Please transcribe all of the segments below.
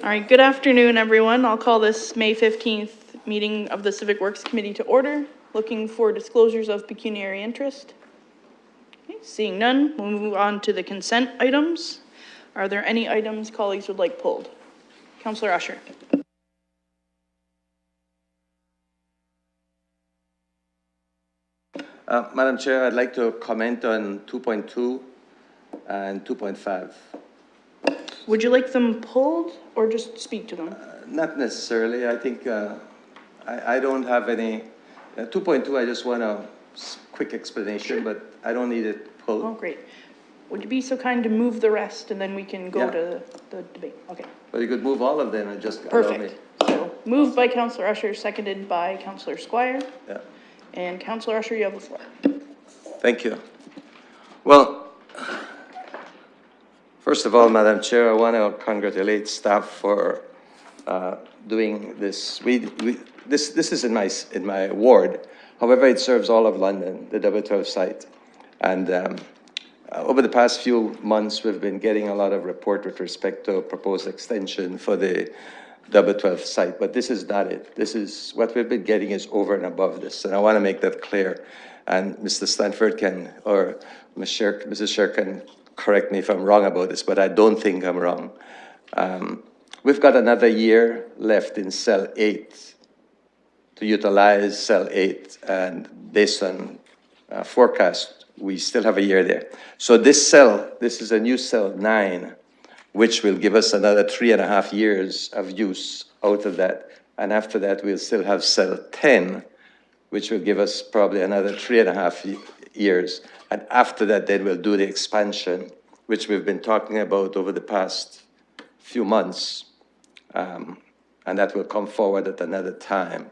All right, good afternoon, everyone. I'll call this May 15th meeting of the Civic Works Committee to order. Looking for disclosures of pecuniary interest. Okay, seeing none, we'll move on to the consent items. Are there any items colleagues would like pulled? Councillor Usher. Madam Chair, I'd like to comment on 2.2 and 2.5. Would you like them pulled or just speak to them? Not necessarily. I think I don't have any. 2.2, I just want a quick explanation, but I don't need it pulled. Oh, great. Would you be so kind to move the rest and then we can go to the debate? Okay. But you could move all of them and just Perfect. allow me. So moved by Councillor Usher, seconded by Councillor Squire. Yeah. And Councillor Usher, you have the floor. Thank you. Well, first of all, Madam Chair, I want to congratulate staff for doing this. This is in my ward. However, it serves all of London, the W12 site. And over the past few months, we've been getting a lot of report with respect to a proposed extension for the W12 site, but this is not it. This is what we've been getting is over and above this, and I want to make that clear. And Mr. Stanford can, or Mrs. Sher can correct me if I'm wrong about this, but I don't think I'm wrong. We've got another year left in cell 8 to utilize cell 8, and based on forecast, we still have a year there. So this cell, this is a new cell 9, which will give us another 3.5 years of use out of that. And after that, we'll still have cell 10, which will give us probably another 3.5 years. And after that, then we'll do the expansion, which we've been talking about over the past few months. And that will come forward at another time.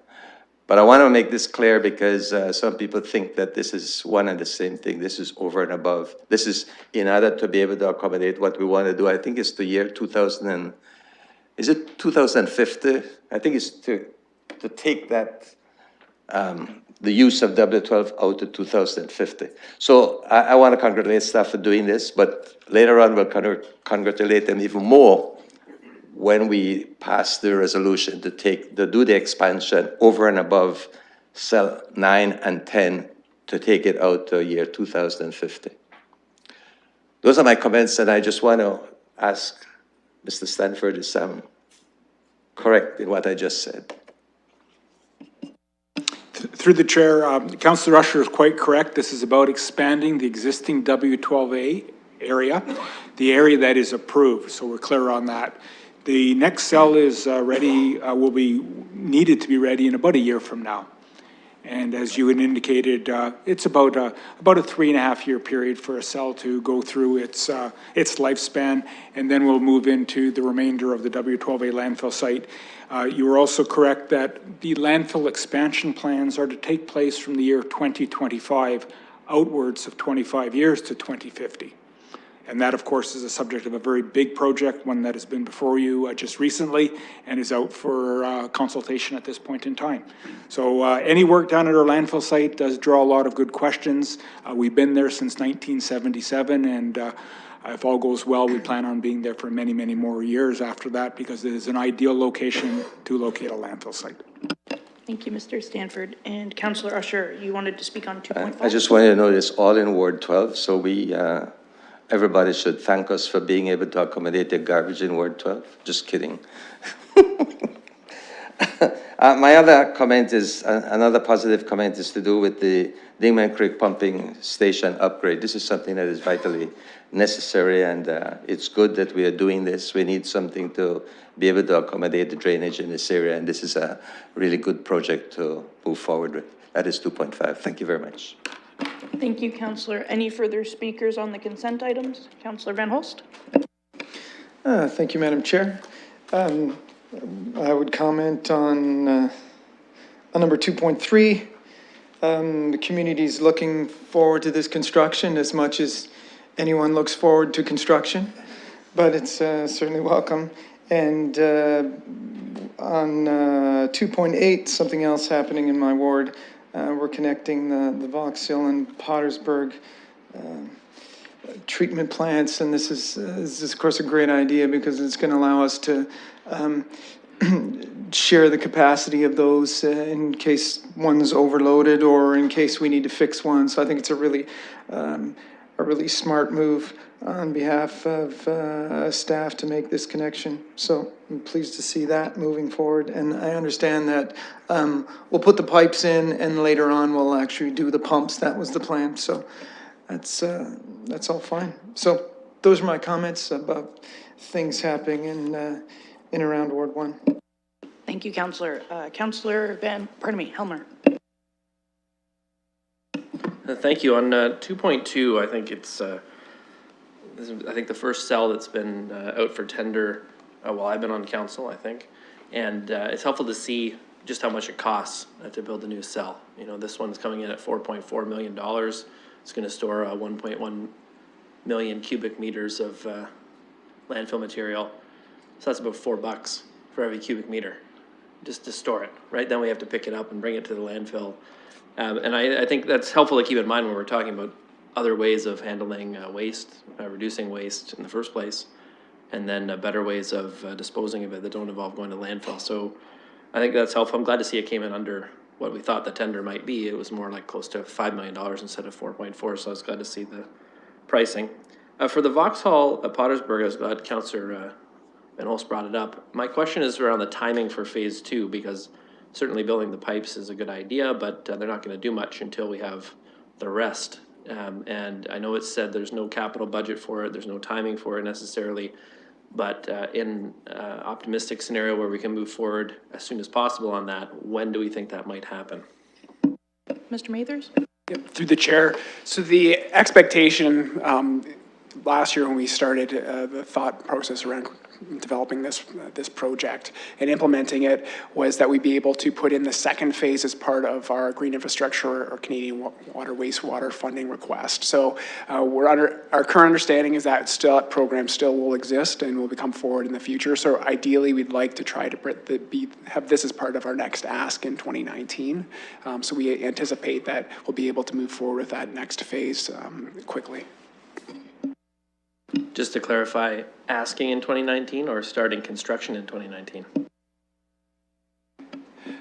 But I want to make this clear because some people think that this is one and the same thing. This is over and above. This is in order to be able to accommodate what we want to do. I think it's the year 2000 and, is it 2050? I think it's to take that, the use of W12 out to 2050. So I want to congratulate staff for doing this, but later on we'll congratulate them even more when we pass the resolution to do the expansion over and above cell 9 and 10 to take it out to year 2050. Those are my comments, and I just want to ask Mr. Stanford if I'm correct in what I just said. Through the chair, Councillor Usher is quite correct. This is about expanding the existing W12A area, the area that is approved, so we're clear on that. The next cell is ready, will be needed to be ready in about a year from now. And as you had indicated, it's about a 3.5 year period for a cell to go through its lifespan, and then we'll move into the remainder of the W12A landfill site. You were also correct that the landfill expansion plans are to take place from the year 2025 outwards of 25 years to 2050. And that, of course, is a subject of a very big project, one that has been before you just recently and is out for consultation at this point in time. So any work done at our landfill site does draw a lot of good questions. We've been there since 1977, and if all goes well, we plan on being there for many, many more years after that, because it is an ideal location to locate a landfill site. Thank you, Mr. Stanford. And Councillor Usher, you wanted to speak on 2.5? I just wanted to know this all in Ward 12, so we everybody should thank us for being able to accommodate the garbage in Ward 12. Just kidding. My other comment is, another positive comment is to do with the Dingman Creek pumping station upgrade. This is something that is vitally necessary, and it's good that we are doing this. We need something to be able to accommodate the drainage in this area, and this is a really good project to move forward with. That is 2.5. Thank you very much. Thank you, Councillor. Any further speakers on the consent items? Councillor Van Holst. Thank you, Madam Chair. I would comment on number 2.3. The community is looking forward to this construction as much as anyone looks forward to construction, but it's certainly welcome. And on 2.8, something else happening in my ward. We're connecting the Vauxhall and Pottersburg treatment plants, and this is of course a great idea because it's going to allow us to share the capacity of those in case one's overloaded or in case we need to fix one. So I think it's a really smart move on behalf of staff to make this connection. So I'm pleased to see that moving forward. And I understand that we'll put the pipes in and later on we'll actually do the pumps. That was the plan. So that's all fine. So those are my comments about things happening in around Ward 1. Thank you, Councillor. Councillor Helmer. Thank you. On 2.2, I think it's, I think the first cell that's been out for tender while I've been on council, I think. And it's helpful to see just how much it costs to build a new cell. You know, this one's coming in at $4.4 million. It's going to store 1.1 million cubic meters of landfill material. So that's about $4 for every cubic meter just to store it, right? Then we have to pick it up and bring it to the landfill. And I think that's helpful to keep in mind when we're talking about other ways of handling waste, reducing waste in the first place, and then better ways of disposing of it that don't involve going to landfill. So I think that's helpful. I'm glad to see it came in under what we thought the tender might be. It was more like close to $5 million instead of 4.4, so I was glad to see the pricing. For the Vauxhall at Pottersburg, I was glad Councillor Van Holst brought it up. My question is around the timing for phase 2, because certainly building the pipes is a good idea, but they're not going to do much until we have the rest. And I know it's said there's no capital budget for it, there's no timing for it necessarily, but in optimistic scenario where we can move forward as soon as possible on that, when do we think that might happen? Mr. Mathers? Yep, through the chair. So the expectation last year when we started the thought process around developing this project and implementing it was that we'd be able to put in the second phase as part of our green infrastructure or Canadian water wastewater funding request. So we're under our current understanding is that program still will exist and will become forward in the future. So ideally we'd like to try to have this as part of our next ask in 2019. So we anticipate that we'll be able to move forward with that next phase quickly. Just to clarify, asking in 2019 or starting construction in 2019?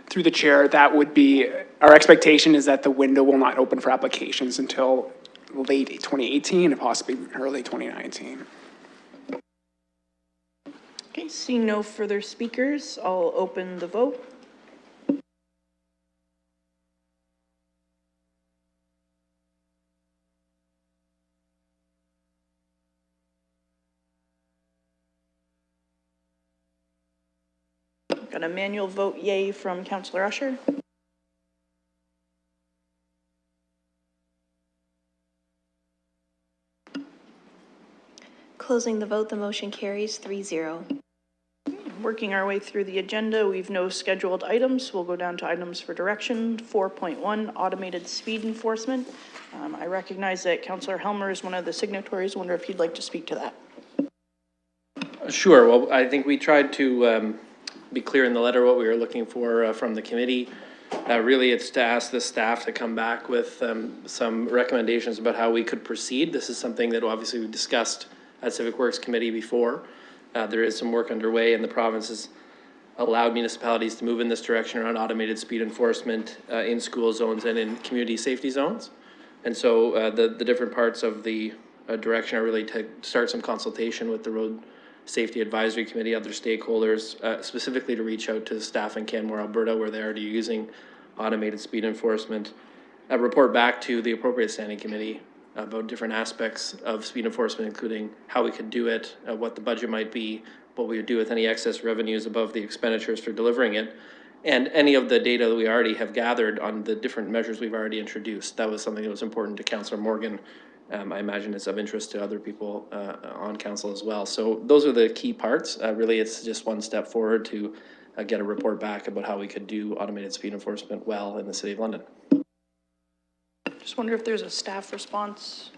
Through the chair, that would be, our expectation is that the window will not open for applications until late 2018 and possibly early 2019. Okay, seeing no further speakers, I'll open the vote. Got a manual vote yay from Councillor Usher. Closing the vote, the motion carries 3-0. Working our way through the agenda, we've no scheduled items. We'll go down to items for direction. 4.1, automated speed enforcement. I recognize that Councillor Helmer is one of the signatories. Wonder if you'd like to speak to that. Sure. Well, I think we tried to be clear in the letter what we were looking for from the committee. Really, it's to ask the staff to come back with some recommendations about how we could proceed. This is something that obviously we discussed at Civic Works Committee before. There is some work underway, and the province has allowed municipalities to move in this direction around automated speed enforcement in school zones and in community safety zones. And so the different parts of the direction are really to start some consultation with the Road Safety Advisory Committee, other stakeholders, specifically to reach out to the staff in Canmore, Alberta, where they're already using automated speed enforcement. Report back to the appropriate standing committee about different aspects of speed enforcement, including how we could do it, what the budget might be, what we would do with any excess revenues above the expenditures for delivering it, and any of the data that we already have gathered on the different measures we've already introduced. That was something that was important to Councillor Morgan. I imagine it's of interest to other people on council as well. So those are the key parts. Really, it's just one step forward to get a report back about how we could do automated speed enforcement well in the City of London. Just wonder if there's a staff response.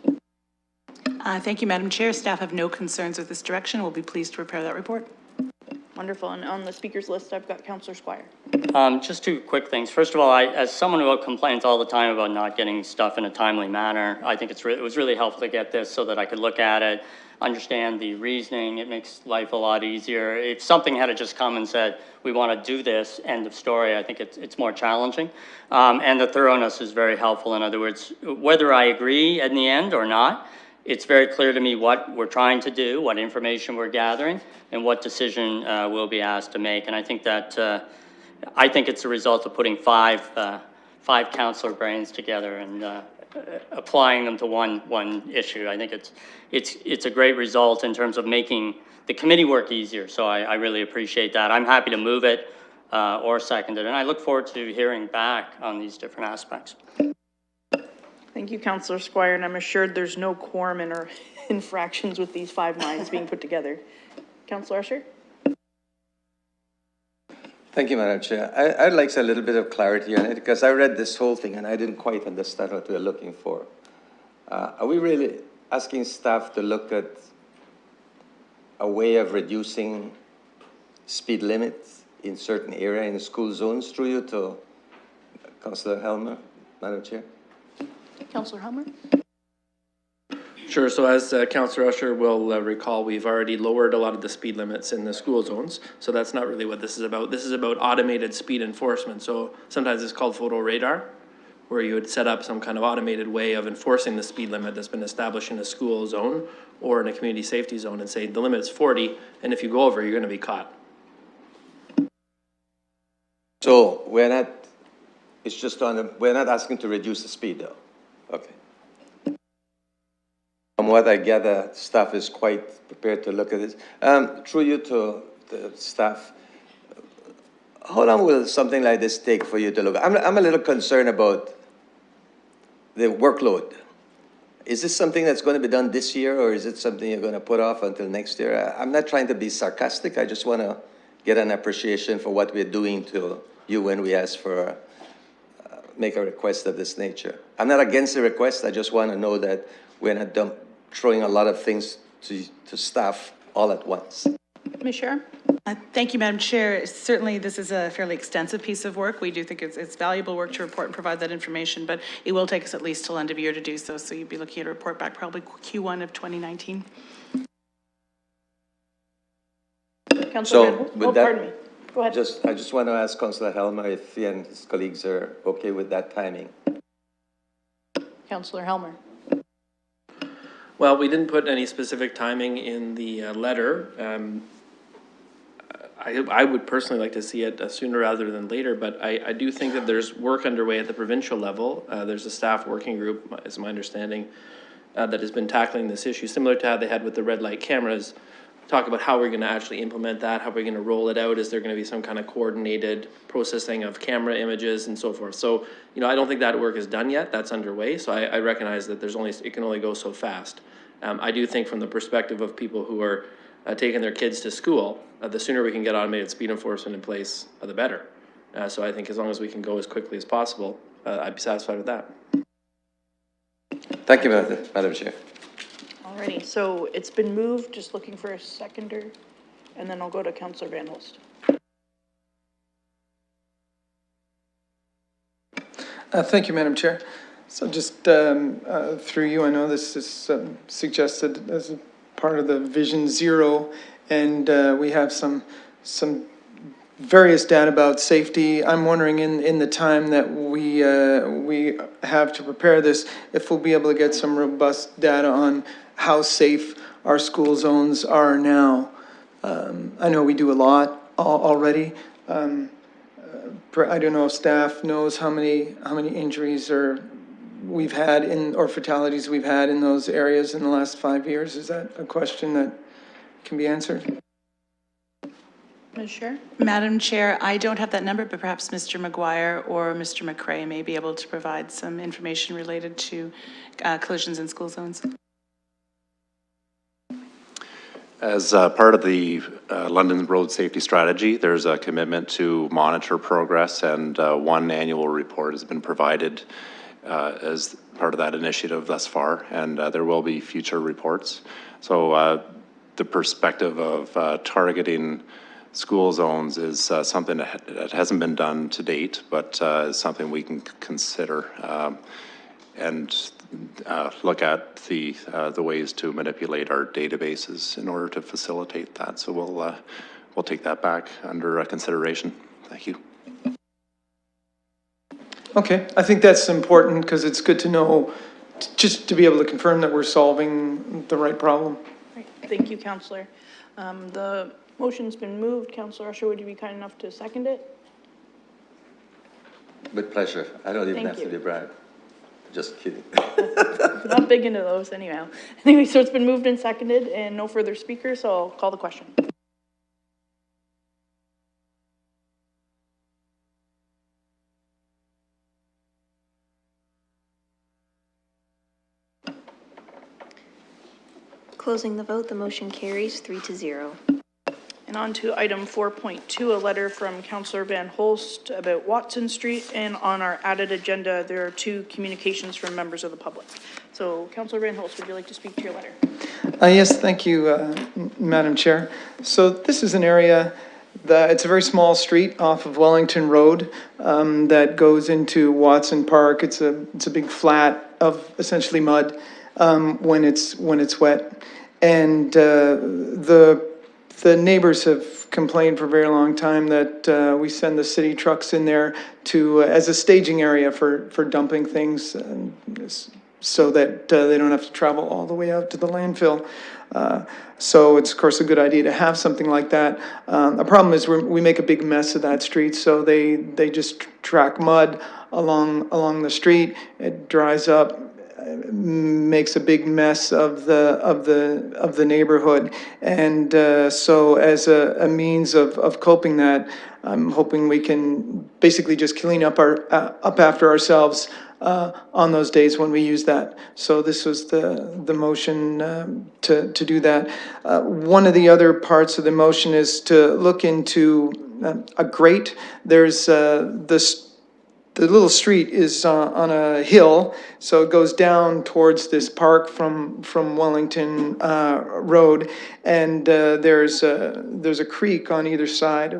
Thank you, Madam Chair. Staff have no concerns with this direction. We'll be pleased to prepare that report. Wonderful. And on the speakers list, I've got Councillor Squire. Just two quick things. First of all, as someone who complains all the time about not getting stuff in a timely manner, I think it was really helpful to get this so that I could look at it, understand the reasoning. It makes life a lot easier. If something had to just come and said, we want to do this, end of story, I think it's more challenging. And the thoroughness is very helpful. In other words, whether I agree in the end or not, it's very clear to me what we're trying to do, what information we're gathering, and what decision we'll be asked to make. And I think that I think it's a result of putting five councillor brains together and applying them to one issue. I think it's a great result in terms of making the committee work easier. So I really appreciate that. I'm happy to move it or second it, and I look forward to hearing back on these different aspects. Thank you, Councillor Squire, and I'm assured there's no quorum or infractions with these 5 minds being put together. Councillor Usher? Thank you, Madam Chair. I'd like a little bit of clarity on it because I read this whole thing and I didn't quite understand what we're looking for. Are we really asking staff to look at a way of reducing speed limits in certain areas in school zones through you to Councillor Helmer, Madam Chair? Councillor Helmer? Sure. So as Councillor Usher will recall, we've already lowered a lot of the speed limits in the school zones. So that's not really what this is about. This is about automated speed enforcement. So sometimes it's called photo radar, where you would set up some kind of automated way of enforcing the speed limit that's been established in a school zone or in a community safety zone and say the limit is 40, and if you go over, you're going to be caught. So we're not, it's just we're not asking to reduce the speed though. Okay. From what I gather, staff is quite prepared to look at this. Through you to the staff, how long will something like this take for you to look? I'm a little concerned about the workload. Is this something that's going to be done this year, or is it something you're going to put off until next year? I'm not trying to be sarcastic. I just want to get an appreciation for what we're doing to you when we ask for make a request of this nature. I'm not against the request. I just want to know that we're not throwing a lot of things to staff all at once. Ms. Sharon? Thank you, Madam Chair. Certainly, this is a fairly extensive piece of work. We do think it's valuable work to report and provide that information, but it will take us at least till end of year to do so. So you'd be looking at a report back probably Q1 of 2019. Councillor So, Van with oh, that, pardon me. Go ahead. I just want to ask Councillor Helmer if he and his colleagues are okay with that timing. Councillor Helmer. Well, we didn't put any specific timing in the letter. I would personally like to see it sooner rather than later, but I do think that there's work underway at the provincial level. There's a staff working group, is my understanding, that has been tackling this issue, similar to how they had with the red light cameras. Talk about how we're going to actually implement that, how we're going to roll it out. Is there going to be some kind of coordinated processing of camera images and so forth? So, you know, I don't think that work is done yet. That's underway. So I recognize that it can only go so fast. I do think from the perspective of people who are taking their kids to school, the sooner we can get automated speed enforcement in place, the better. So I think as long as we can go as quickly as possible, I'd be satisfied with that. Thank you, Madam Chair. Alrighty, so it's been moved, just looking for a seconder, and then I'll go to Councillor Van Holst. Thank you, Madam Chair. So just through you, I know this is suggested as a part of the Vision Zero, and we have some various data about safety. I'm wondering in the time that we have to prepare this, if we'll be able to get some robust data on how safe our school zones are now. I know we do a lot already. I don't know if staff knows how many injuries we've had or fatalities we've had in those areas in the last 5 years. Is that a question that can be answered? Ms. Sharon? Madam Chair, I don't have that number, but perhaps Mr. McGuire or Mr. McCrae may be able to provide some information related to collisions in school zones. As part of the London Road Safety Strategy, there's a commitment to monitor progress, and one annual report has been provided as part of that initiative thus far, and there will be future reports. So the perspective of targeting school zones is something that hasn't been done to date, but is something we can consider and look at the ways to manipulate our databases in order to facilitate that. So we'll take that back under consideration. Thank you. Okay, I think that's important because it's good to know, just to be able to confirm that we're solving the right problem. Right, thank you, Councillor. The motion's been moved. Councillor Usher, would you be kind enough to second it? With pleasure. I don't even Thank have to you. be bribed. Just kidding. Not big into those anyhow. Anyway, so it's been moved and seconded and no further speakers, so I'll call the question. Closing the vote, the motion carries 3-0. And on to item 4.2, a letter from Councillor Van Holst about Watson Street. And on our added agenda, there are 2 communications from members of the public. So Councillor Van Holst, would you like to speak to your letter? Yes, thank you, Madam Chair. So this is an area that, it's a very small street off of Wellington Road that goes into Watson Park. It's a big flat of essentially mud when it's wet. And the neighbors have complained for a very long time that we send the city trucks in there to, as a staging area for dumping things, so that they don't have to travel all the way out to the landfill. So it's, of course, a good idea to have something like that. The problem is we make a big mess of that street, so they just track mud along the street. It dries up, makes a big mess of the neighborhood. And so as a means of coping that, I'm hoping we can basically just clean up up after ourselves on those days when we use that. So this was the motion to do that. One of the other parts of the motion is to look into a grate. There's the little street is on a hill, so it goes down towards this park from Wellington Road, and there's a creek on either side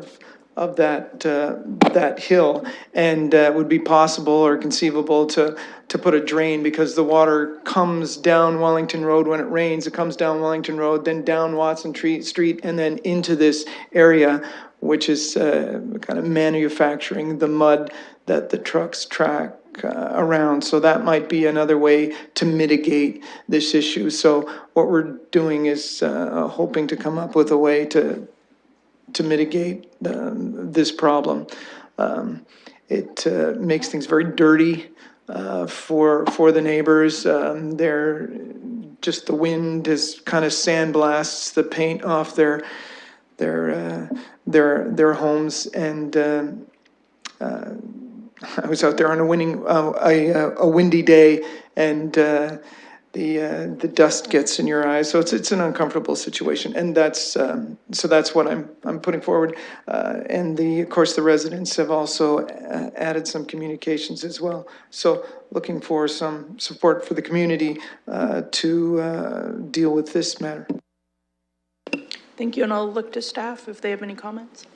of that hill, and it would be possible or conceivable to put a drain, because the water comes down Wellington Road when it rains. It comes down Wellington Road, then down Watson Street, and then into this area, which is kind of manufacturing the mud that the trucks track around. So that might be another way to mitigate this issue. So what we're doing is hoping to come up with a way to mitigate this problem. It makes things very dirty for the neighbors. They're just, the wind is kind of sandblasts the paint off their homes. And I was out there on a windy day, and the dust gets in your eyes. So it's an uncomfortable situation, and that's what I'm putting forward. And of course the residents have also added some communications as well. So looking for some support for the community to deal with this matter. Thank you, and I'll look to staff if they have any comments.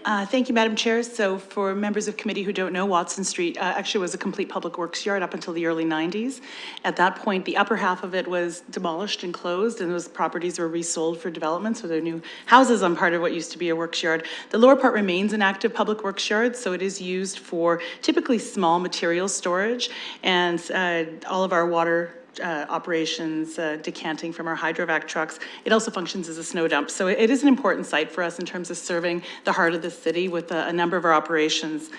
Thank you, Madam Chair. So for members of committee who don't know, Watson Street actually was a complete public works yard up until the early 90s. At that point, the upper half of it was demolished and closed, and those properties were resold for development, so there are new houses on part of what used to be a works yard. The lower part remains an active public works yard, so it is used for typically small material storage, and all of our water operations, decanting from our hydrovac trucks. It also functions as a snow dump. So it is an important site for us in terms of serving the heart of the city with a number of our operations.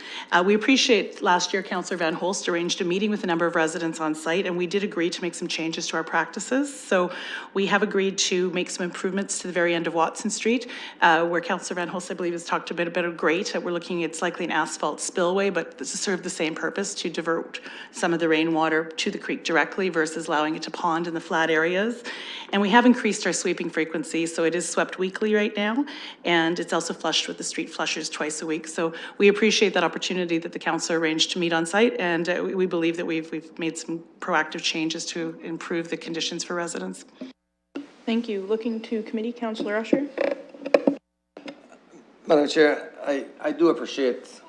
We appreciate last year, Councillor Van Holst arranged a meeting with a number of residents on site, and we did agree to make some changes to our practices. So we have agreed to make some improvements to the very end of Watson Street, where Councillor Van Holst, I believe, has talked a bit about a grate. We're looking, it's likely an asphalt spillway, but this is serve the same purpose, to divert some of the rainwater to the creek directly versus allowing it to pond in the flat areas. And we have increased our sweeping frequency, so it is swept weekly right now, and it's also flushed with the street flushers twice a week. So we appreciate that opportunity that the council arranged to meet on site, and we believe that we've made some proactive changes to improve the conditions for residents. Thank you. Looking to committee, Councillor Usher. Madam Chair, I do appreciate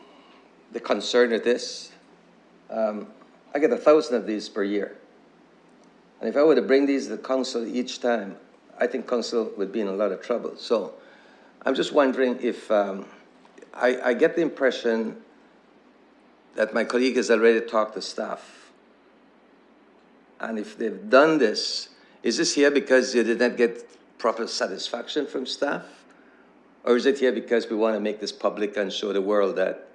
the concern with this. I get 1,000 of these per year. And if I were to bring these to the council each time, I think council would be in a lot of trouble. So I'm just wondering if, I get the impression that my colleague has already talked to staff. And if they've done this, is this here because you did not get proper satisfaction from staff? Or is it here because we want to make this public and show the world that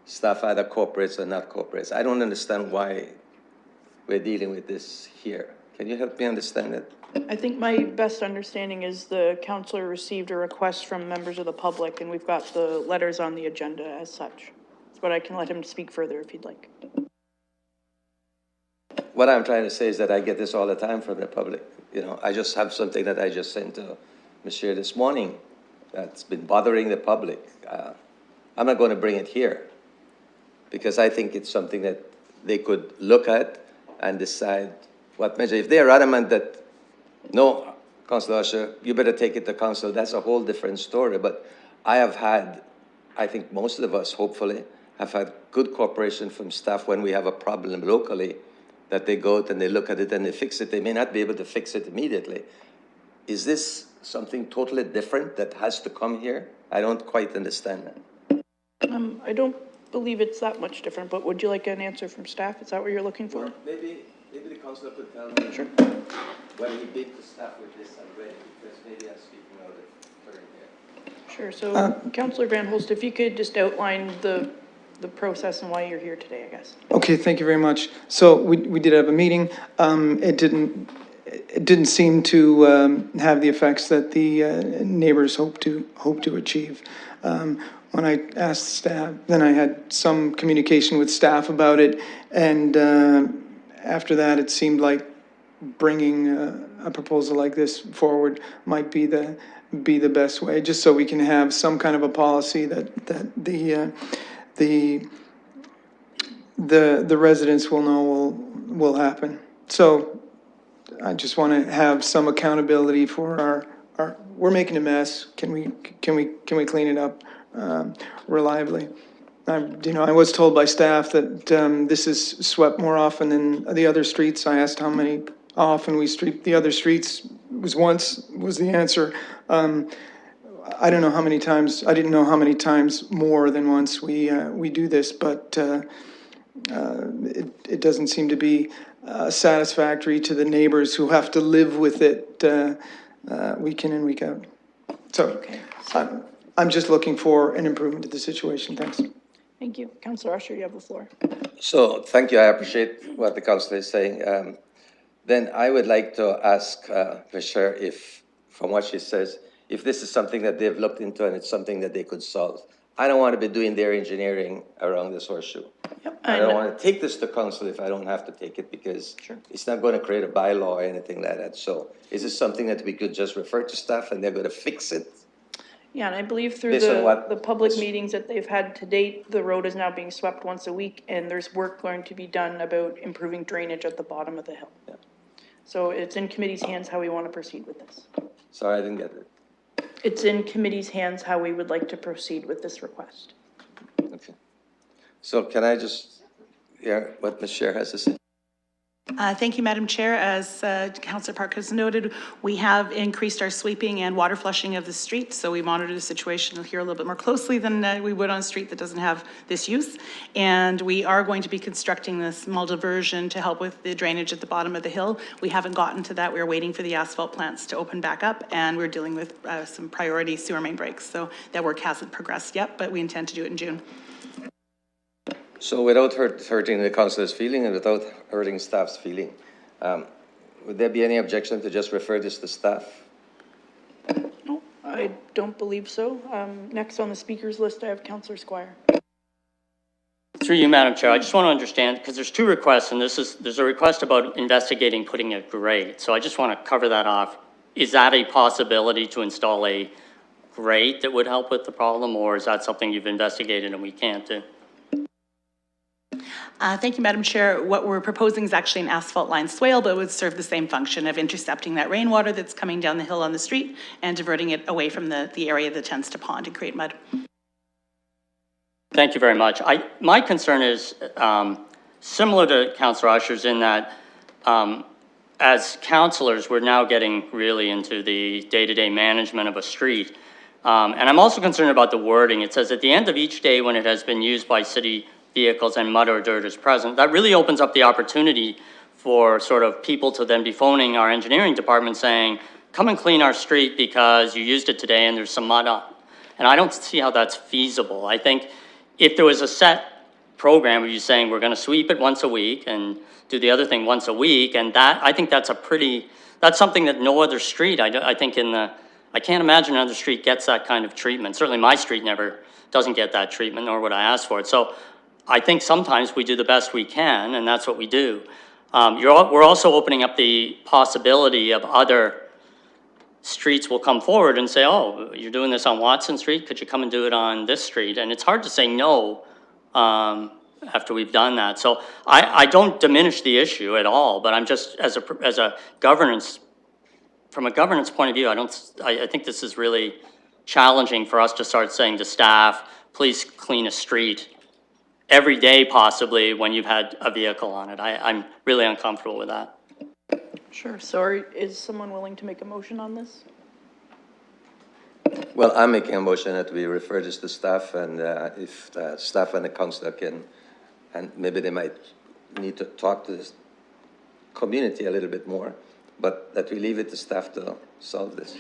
staff either cooperates or not cooperates? I don't understand why we're dealing with this here. Can you help me understand it? I think my best understanding is the counselor received a request from members of the public, and we've got the letters on the agenda as such. But I can let him speak further if he'd like. What I'm trying to say is that I get this all the time from the public. You know, I just have something that I just sent to Monsieur this morning that's been bothering the public. I'm not going to bring it here because I think it's something that they could look at and decide what measure. If they're adamant that, no, Councillor Usher, you better take it to council, that's a whole different story. But I have had, I think most of us, hopefully, have had good cooperation from staff when we have a problem locally, that they go out and they look at it and they fix it. They may not be able to fix it immediately. Is this something totally different that has to come here? I don't quite understand that. I don't believe it's that much different, but would you like an answer from staff? Is that what you're looking for? Well, maybe the councillor could tell me. Sure. Whether he beat the staff with this already, because maybe I'm speaking out of turn here. Sure, so Councillor Van Holst, if you could just outline the process and why you're here today, I guess. Okay, thank you very much. So we did have a meeting. It didn't seem to have the effects that the neighbors hope to achieve. When I asked staff, then I had some communication with staff about it, and after that, it seemed like bringing a proposal like this forward might be the best way, just so we can have some kind of a policy that the residents will know will happen. So I just want to have some accountability for our we're making a mess. Can we clean it up reliably? I was told by staff that this is swept more often than the other streets. I asked how often we sweep the other streets. Was the answer. I don't know how many times. I didn't know how many times more than once we do this, but it doesn't seem to be satisfactory to the neighbors who have to live with it week in and week out. So I'm just looking for an improvement to the situation. Thanks. Thank you. Councillor Usher, you have the floor. So, thank you. I appreciate what the councillor is saying. Then I would like to ask the chair if, from what she says, if this is something that they've looked into and it's something that they could solve. I don't want to be doing their engineering around this horseshoe. Yep. I don't want to take this to council if I don't have to take it, because it's not going to create a bylaw or anything like that. So is this something that we could just refer to staff and they're going to fix it? Yeah, and I believe through Based on what? the public meetings that they've had to date, the road is now being swept once a week, and there's work going to be done about improving drainage at the bottom of the hill. Yeah. So it's in committee's hands how we want to proceed with this. Sorry, I didn't get it. It's in committee's hands how we would like to proceed with this request. Okay. So can I just hear what Ms. Chair has to say? Thank you, Madam Chair. As Councillor Park has noted, we have increased our sweeping and water flushing of the streets, so we monitor the situation here a little bit more closely than we would on a street that doesn't have this use. And we are going to be constructing this small diversion to help with the drainage at the bottom of the hill. We haven't gotten to that. We're waiting for the asphalt plants to open back up, and we're dealing with some priority sewer main breaks. So that work hasn't progressed yet, but we intend to do it in June. So without hurting the councillor's feeling and without hurting staff's feeling, would there be any objection to just refer this to staff? No, I don't believe so. Next on the speakers list, I have Councillor Squire. Through you, Madam Chair, I just want to understand, because there's two requests, and there's a request about investigating putting a grate. So I just want to cover that off. Is that a possibility to install a grate that would help with the problem, or is that something you've investigated and we can't do? Thank you, Madam Chair. What we're proposing is actually an asphalt lined swale, but it would serve the same function of intercepting that rainwater that's coming down the hill on the street and diverting it away from the area that tends to pond and create mud. Thank you very much. My concern is similar to Councillor Usher's in that as councillors, we're now getting really into the day-to-day management of a street. And I'm also concerned about the wording. It says at the end of each day when it has been used by city vehicles and mud or dirt is present. That really opens up the opportunity for sort of people to then be phoning our engineering department saying, come and clean our street because you used it today and there's some mud on. And I don't see how that's feasible. I think if there was a set program where you're saying we're gonna sweep it once a week and do the other thing once a week, and that, I think that's that's something that no other street, I think I can't imagine another street gets that kind of treatment. Certainly my street never doesn't get that treatment, nor would I ask for it. So I think sometimes we do the best we can, and that's what we do. We're also opening up the possibility of other streets will come forward and say, oh, you're doing this on Watson Street, could you come and do it on this street? And it's hard to say no after we've done that. So I don't diminish the issue at all, but I'm just, as a governance, from a governance point of view, I think this is really challenging for us to start saying to staff, please clean a street every day possibly when you've had a vehicle on it. I'm really uncomfortable with that. Sure. So is someone willing to make a motion on this? Well, I'm making a motion that we refer this to staff, and if staff and the councillor can, and maybe they might need to talk to this community a little bit more, but that we leave it to staff to solve this.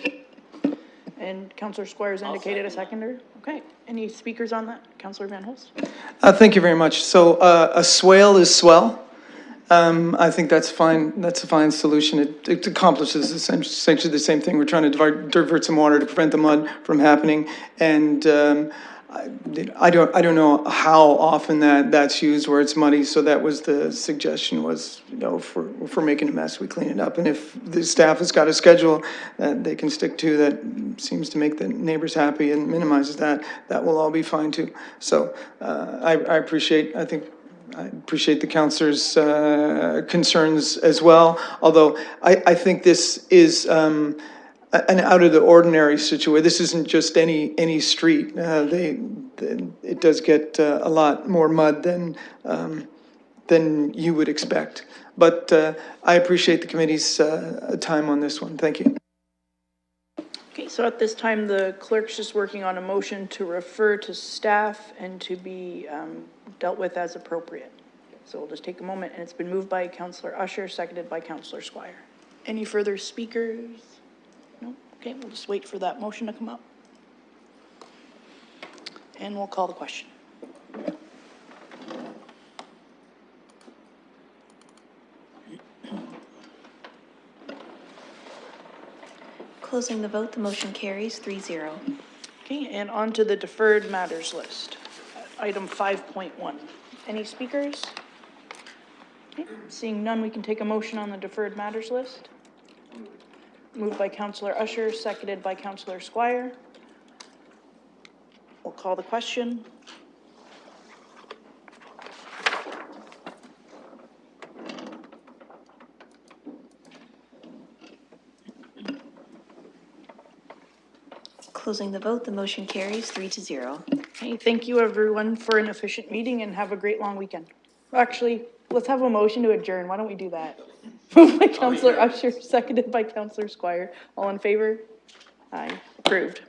And Councillor Squires indicated a seconder. Okay. Any speakers on that? Councillor Van Holst? Thank you very much. So a swale is swell. I think that's fine. That's a fine solution. It accomplishes essentially the same thing. We're trying to divert some water to prevent the mud from happening. And I don't know how often that's used where it's muddy. So that was the suggestion was, you know, if we're making a mess, we clean it up. And if the staff has got a schedule that they can stick to that seems to make the neighbors happy and minimizes that will all be fine too. So I appreciate the councillor's concerns as well, although I think this is an out of the ordinary situation. This isn't just any street. It does get a lot more mud than you would expect. But I appreciate the committee's time on this one. Thank you. Okay, so at this time, the clerk's just working on a motion to refer to staff and to be dealt with as appropriate. So we'll just take a moment, and it's been moved by Councillor Usher, seconded by Councillor Squire. Any further speakers? No? Okay, we'll just wait for that motion to come up. And we'll call the question. Closing the vote, the motion carries 3-0. Okay, and on to the deferred matters list. Item 5.1. Any speakers? Okay, seeing none, we can take a motion on the deferred matters list. Moved by Councillor Usher, seconded by Councillor Squire. We'll call the question. Closing the vote, the motion carries 3-0. Okay, thank you everyone for an efficient meeting and have a great long weekend. Actually, let's have a motion to adjourn. Why don't we do that? Moved by Councillor Usher, seconded by Councillor Squire. All in favor? Aye, approved.